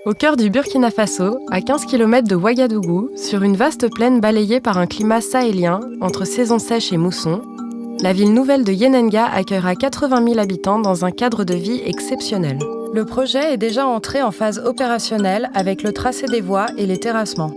Au cœur du Burkina Faso, à 15 km de Ouagadougou, sur une vaste plaine balayée par un climat sahélien, entre saison sèche et mousson, la ville nouvelle de Yenenga accueillera 80 000 habitants dans un cadre de vie exceptionnel. Le projet est déjà entré en phase opérationnelle avec le tracé des voies et les terrassements.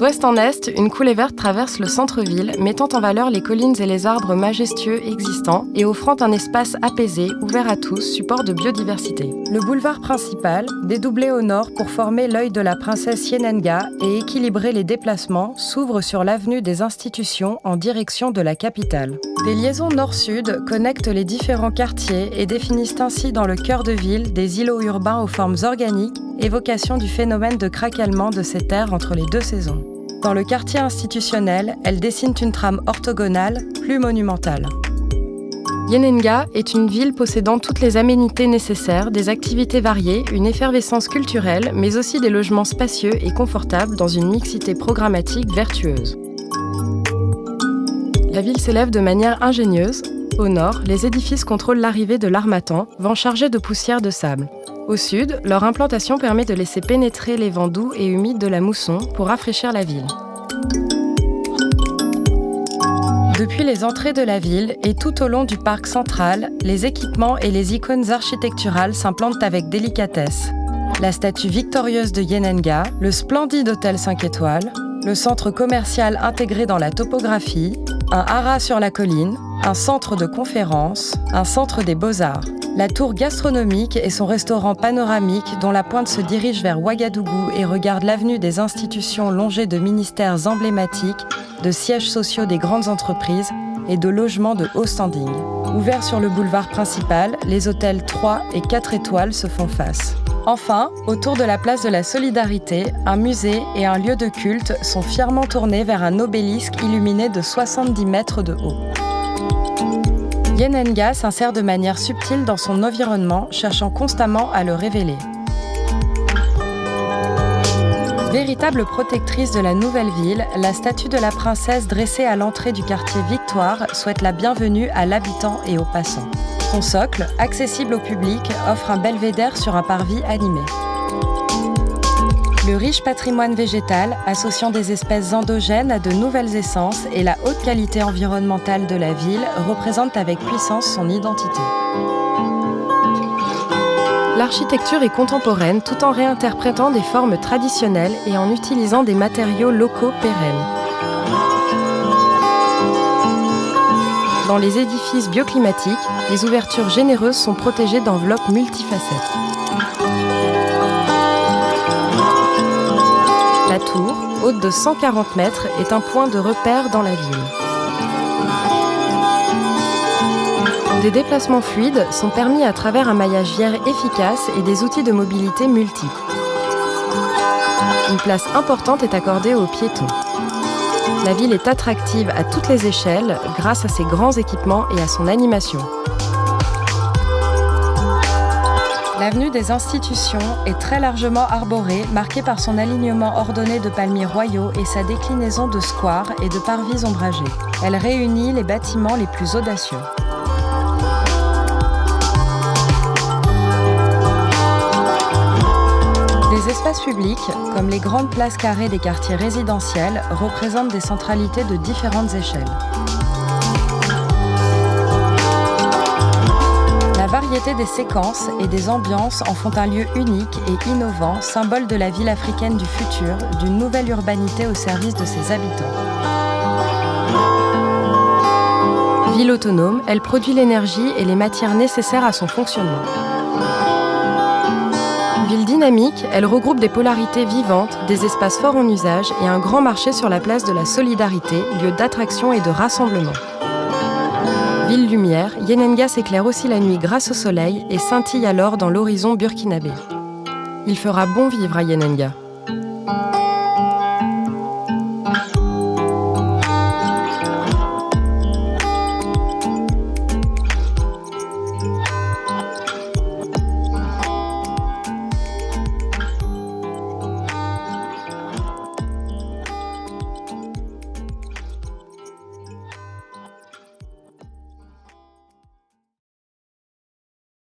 D'ouest en est, une coulée verte traverse le centre-ville, mettant en valeur les collines et les arbres majestueux existants et offrant un espace apaisé, ouvert à tous, support de biodiversité. Le boulevard principal, dédoublé au nord pour former l'œil de la princesse Yenenga et équilibrer les déplacements, s'ouvre sur l'avenue des Institutions en direction de la capitale. Des liaisons nord-sud connectent les différents quartiers et définissent ainsi dans le cœur de ville des îlots urbains aux formes organiques, évocation du phénomène de craquellement de ces terres entre les deux saisons. Dans le quartier institutionnel, elles dessinent une trame orthogonale, plus monumentale. Yenenga est une ville possédant toutes les aménités nécessaires, des activités variées, une effervescence culturelle, mais aussi des logements spacieux et confortables dans une mixité programmatique vertueuse. La ville s'élève de manière ingénieuse. Au nord, les édifices contrôlent l'arrivée de l'harmattan, vent chargé de poussière de sable. Au sud, leur implantation permet de laisser pénétrer les vents doux et humides de la mousson pour rafraîchir la ville. Depuis les entrées de la ville et tout au long du parc central, les équipements et les icônes architecturales s'implantent avec délicatesse. La statue victorieuse de Yenenga, le splendide hôtel 5 étoiles, le centre commercial intégré dans la topographie, un haras sur la colline, un centre de conférences, un centre des beaux-arts. La tour gastronomique et son restaurant panoramique dont la pointe se dirige vers Ouagadougou et regarde l'avenue des Institutions longée de ministères emblématiques, de sièges sociaux des grandes entreprises et de logements de haut standing. Ouverts sur le boulevard principal, les hôtels 3 et 4 étoiles se font face. Enfin, autour de la place de la Solidarité, un musée et un lieu de culte sont fièrement tournés vers un obélisque illuminé de 70 mètres de haut. Yenenga s'insère de manière subtile dans son environnement, cherchant constamment à le révéler. Véritable protectrice de la nouvelle ville, la statue de la princesse dressée à l'entrée du quartier Victoire souhaite la bienvenue à l'habitant et aux passants. Son socle, accessible au public, offre un belvédère sur un parvis animé. Le riche patrimoine végétal, associant des espèces endogènes à de nouvelles essences et la haute qualité environnementale de la ville, représente avec puissance son identité. L'architecture est contemporaine tout en réinterprétant des formes traditionnelles et en utilisant des matériaux locaux pérennes. Dans les édifices bioclimatiques, les ouvertures généreuses sont protégées d'enveloppes multifacettes. La tour, haute de 140 mètres, est un point de repère dans la ville. Des déplacements fluides sont permis à travers un maillage viaire efficace et des outils de mobilité multiples. Une place importante est accordée aux piétons. La ville est attractive à toutes les échelles grâce à ses grands équipements et à son animation. L'avenue des Institutions est très largement arborée, marquée par son alignement ordonné de palmiers royaux et sa déclinaison de squares et de parvis ombragés. Elle réunit les bâtiments les plus audacieux. Les espaces publics, comme les grandes places carrées des quartiers résidentiels, représentent des centralités de différentes échelles. La variété des séquences et des ambiances en font un lieu unique et innovant, symbole de la ville africaine du futur, d'une nouvelle urbanité au service de ses habitants. Ville autonome, elle produit l'énergie et les matières nécessaires à son fonctionnement. Ville dynamique, elle regroupe des polarités vivantes, des espaces forts en usage et un grand marché sur la place de la Solidarité, lieu d'attraction et de rassemblement. Ville lumière, Yenenga s'éclaire aussi la nuit grâce au soleil et scintille alors dans l'horizon burkinabé. Il fera bon vivre à Yenenga.